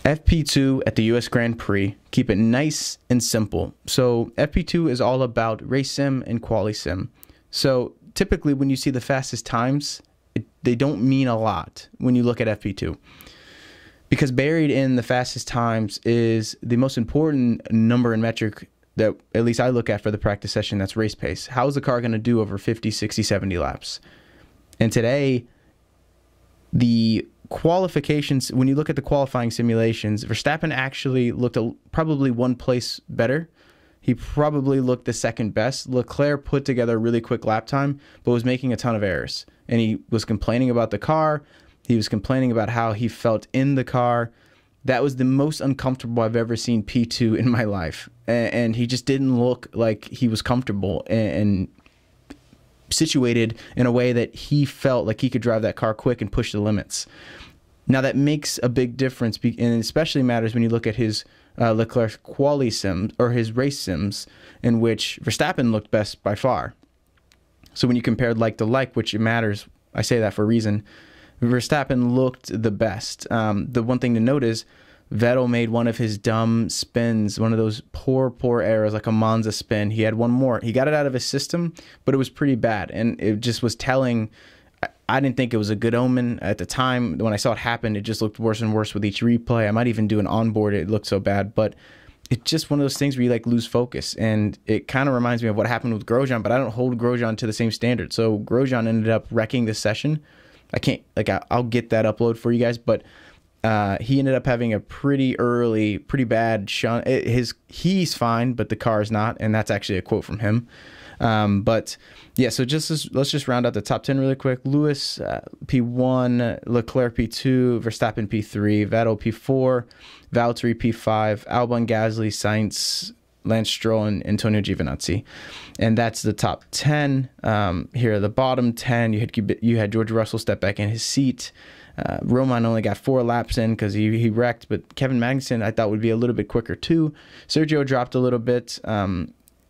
FP2 at the US Grand Prix. Keep it nice and simple. So FP2 is all about race sim and quali sim. So typically when you see the fastest times, they don't mean a lot when you look at FP2. Because buried in the fastest times is the most important number and metric that at least I look at for the practice session, that's race pace. How is the car going to do over 50, 60, 70 laps? And today, the qualifications, when you look at the qualifying simulations, Verstappen actually looked probably one place better. He probably looked the second best. Leclerc put together a really quick lap time, but was making a ton of errors. And he was complaining about the car. He was complaining about how he felt in the car. That was the most uncomfortable I've ever seen P2 in my life. And he just didn't look like he was comfortable and situated in a way that he felt like he could drive that car quick and push the limits. Now that makes a big difference, and especially matters when you look at his Leclerc quali sims or his race sims, in which Verstappen looked best by far. So when you compared like to like, which it matters, I say that for a reason, Verstappen looked the best. The one thing to note is Vettel made one of his dumb spins, one of those poor errors, like a Monza spin. He had one more. He got it out of his system, but it was pretty bad. And it just was telling. I didn't think it was a good omen at the time. When I saw it happen, it just looked worse and worse with each replay. I might even do an onboard. It looked so bad. But it's just one of those things where you like lose focus. And it kind of reminds me of what happened with Grosjean, but I don't hold Grosjean to the same standard. So Grosjean ended up wrecking the session. I can't, like, I'll get that upload for you guys, but he ended up having a pretty bad shunt. He's fine, but the car's not, and that's actually a quote from him. But yeah, so let's just round out the top 10 really quick. Lewis P1, Leclerc P2, Verstappen P3, Vettel P4, Valtteri P5, Albon, Gasly, Sainz, Lance Stroll, and Antonio Giovinazzi. And that's the top 10. Here are the bottom 10. You had George Russell step back in his seat. Roman only got 4 laps in because he wrecked, but Kevin Magnussen I thought would be a little bit quicker too. Sergio dropped a little bit.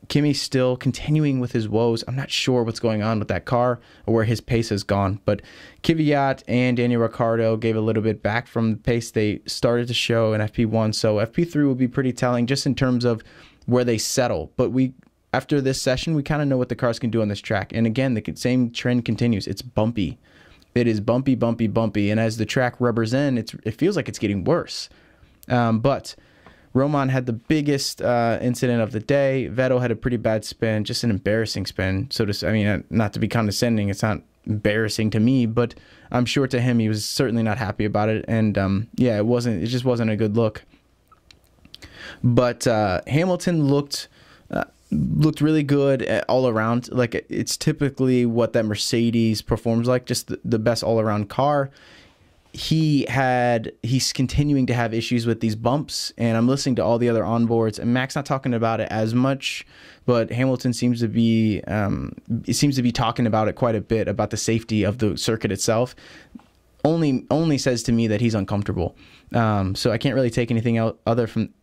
Kimi still continuing with his woes. I'm not sure what's going on with that car or where his pace has gone, but Kvyat and Daniel Ricciardo gave a little bit back from the pace they started to show in FP1. So FP3 will be pretty telling just in terms of where they settle. But after this session, we kind of know what the cars can do on this track. And again, the same trend continues. It's bumpy. It is bumpy, bumpy, bumpy. And as the track rubbers in, it feels like it's getting worse. But Roman had the biggest incident of the day. Vettel had a pretty bad spin, just an embarrassing spin. Not to be condescending, it's not embarrassing to me, but I'm sure to him he was certainly not happy about it. And yeah, it just wasn't a good look. But Hamilton looked really good all around. Like, it's typically what that Mercedes performs like, just the best all around car. He's continuing to have issues with these bumps, and I'm listening to all the other onboards, and Mac's not talking about it as much, but Hamilton seems to be talking about it quite a bit, about the safety of the circuit itself. Only says to me that he's uncomfortable. So I can't really take anything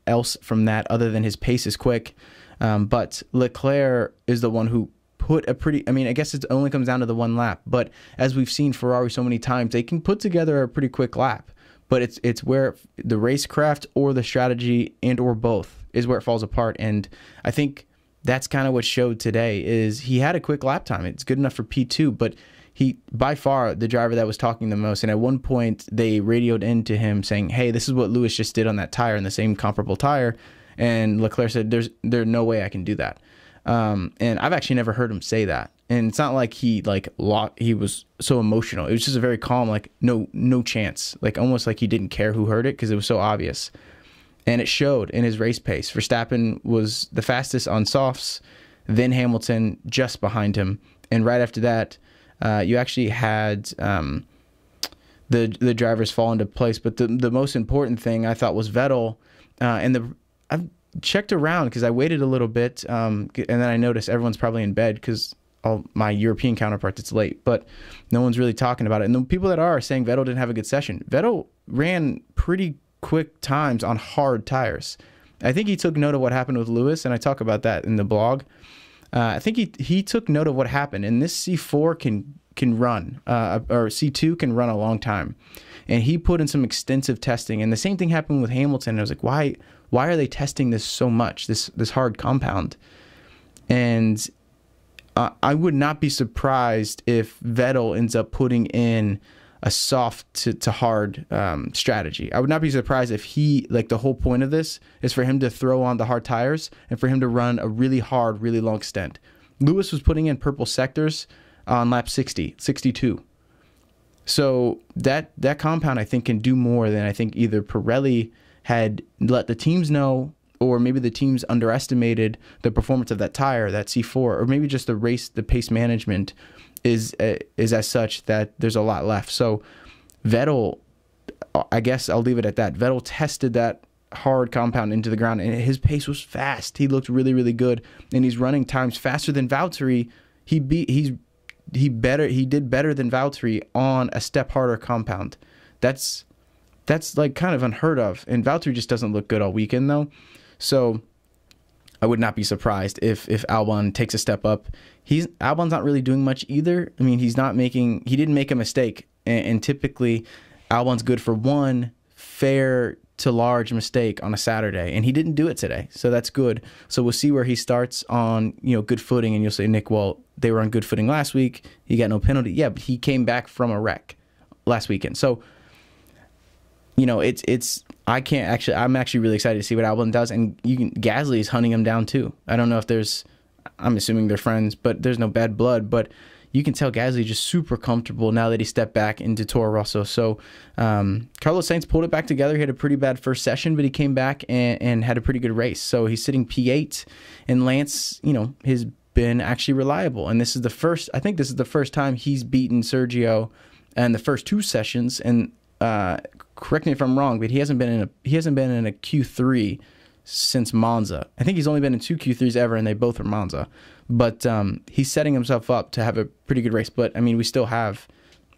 else from that other than his pace is quick. But Leclerc is the one who put I guess it only comes down to the one lap, but as we've seen Ferrari so many times, they can put together a pretty quick lap, but it's where the racecraft or the strategy and or both is where it falls apart. And I think that's kind of what showed today is he had a quick lap time. It's good enough for P2, but he by far the driver that was talking the most. And at one point they radioed into him saying, hey, this is what Lewis just did on that tire, in the same comparable tire. And Leclerc said, there's no way I can do that. And I've actually never heard him say that. And it's not like he was so emotional. It was just a very calm, like, no chance. Like, almost like he didn't care who heard it because it was so obvious. And it showed in his race pace. Verstappen was the fastest on softs, then Hamilton just behind him. And right after that, you actually had the drivers fall into place. But the most important thing I thought was Vettel. I've checked around because I waited a little bit, and then I noticed everyone's probably in bed because all my European counterparts, it's late, but no one's really talking about it. And the people that are saying Vettel didn't have a good session. Vettel ran pretty quick times on hard tires. I think he took note of what happened with Lewis, and I talk about that in the blog. I think he took note of what happened, and this C4 can run, or C2 can run a long time. And he put in some extensive testing, and the same thing happened with Hamilton. I was like, why are they testing this so much, this hard compound? And I would not be surprised if Vettel ends up putting in a soft to hard strategy. I would not be surprised if he, like, the whole point of this is for him to throw on the hard tires and for him to run a really hard, really long stint. Lewis was putting in purple sectors on lap 60, 62. So that compound, I think, can do more than I think either Pirelli had let the teams know, or maybe the teams underestimated the performance of that tire, that C4, or maybe just the pace management is as such that there's a lot left. So Vettel, I guess I'll leave it at that. Vettel tested that hard compound into the ground, and his pace was fast. He looked really, really good, and he's running times faster than Valtteri. He did better than Valtteri on a step harder compound. That's like kind of unheard of, and Valtteri just doesn't look good all weekend though. So I would not be surprised if Albon takes a step up. Albon's not really doing much either. I mean, he didn't make a mistake, and typically Albon's good for one fair to large mistake on a Saturday, and he didn't do it today, so that's good. So we'll see where he starts on good footing, and you'll say, Nick, well, they were on good footing last week. He got no penalty. Yeah, but he came back from a wreck last weekend. So I'm actually really excited to see what Albon does, and Gasly is hunting him down too. I don't know if I'm assuming they're friends, but there's no bad blood, but you can tell Gasly just super comfortable now that he stepped back into Toro Rosso. So Carlos Sainz pulled it back together. He had a pretty bad first session, but he came back and had a pretty good race. So he's sitting P8, and Lance, has been actually reliable. And this is the first time he's beaten Sergio in the first two sessions. And correct me if I'm wrong, but he hasn't been in a Q3 since Monza. I think he's only been in two Q3s ever, and they both are Monza. But he's setting himself up to have a pretty good race. But, I mean, we still have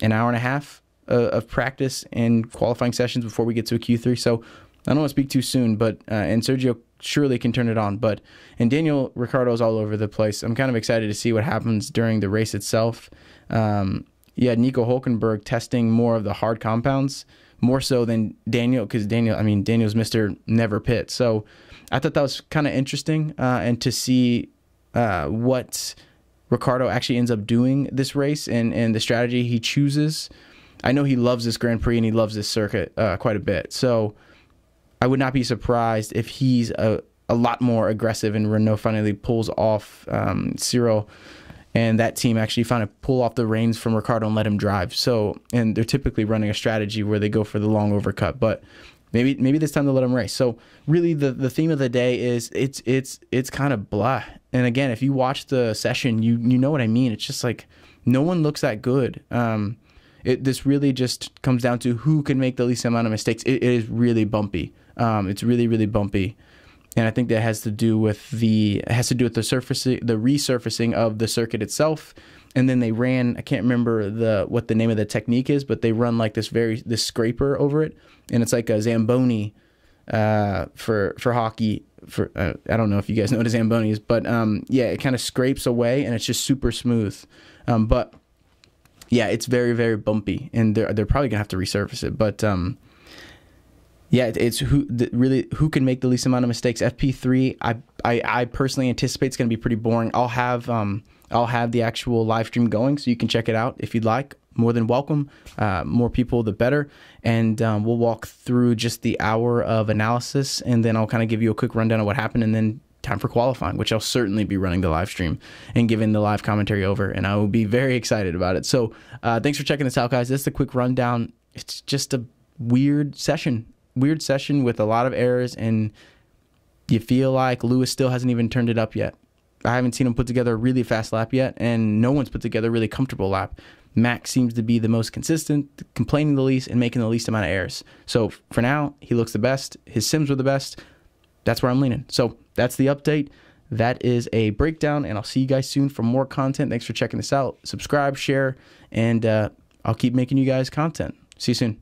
an hour and a half of practice and qualifying sessions before we get to a Q3. So I don't want to speak too soon, but and Sergio surely can turn it on. And Daniel Ricciardo's all over the place. I'm kind of excited to see what happens during the race itself. Nico Hulkenberg testing more of the hard compounds, more so than Daniel, because Daniel's Mr. Never Pit. So I thought that was kind of interesting, and to see what Ricciardo actually ends up doing this race and the strategy he chooses. I know he loves this Grand Prix and he loves this circuit quite a bit. So I would not be surprised if he's a lot more aggressive and Renault finally pulls off Cyril and that team actually finally pull off the reins from Ricciardo and let him drive. So, and they're typically running a strategy where they go for the long overcut, but maybe this time they'll let him race. So really the theme of the day is it's kind of blah. And again, if you watch the session, you know what I mean. It's just like no one looks that good. This really just comes down to who can make the least amount of mistakes. It is really bumpy. It's really, really bumpy. And I think that has to do with the resurfacing of the circuit itself. And then they ran, I can't remember what the name of the technique is, but they run like this scraper over it, and it's like a Zamboni for hockey. I don't know if you guys know what a Zamboni is, but it kind of scrapes away, and it's just super smooth. But yeah, it's very, very bumpy, and they're probably gonna have to resurface it. But it's who can make the least amount of mistakes. FP3, I personally anticipate it's gonna be pretty boring. I'll have the actual live stream going, so you can check it out if you'd like. More than welcome. More people, the better. And we'll walk through just the hour of analysis, and then I'll kind of give you a quick rundown of what happened, and then time for qualifying, which I'll certainly be running the live stream and giving the live commentary over, and I will be very excited about it. So thanks for checking this out, guys. This is a quick rundown. It's just a weird session with a lot of errors, and you feel like Lewis still hasn't even turned it up yet. I haven't seen him put together a really fast lap yet, and no one's put together a really comfortable lap. Max seems to be the most consistent, complaining the least, and making the least amount of errors. So for now, he looks the best. His sims were the best. That's where I'm leaning. So that's the update. That is a breakdown, and I'll see you guys soon for more content. Thanks for checking this out. Subscribe, share, and I'll keep making you guys content. See you soon.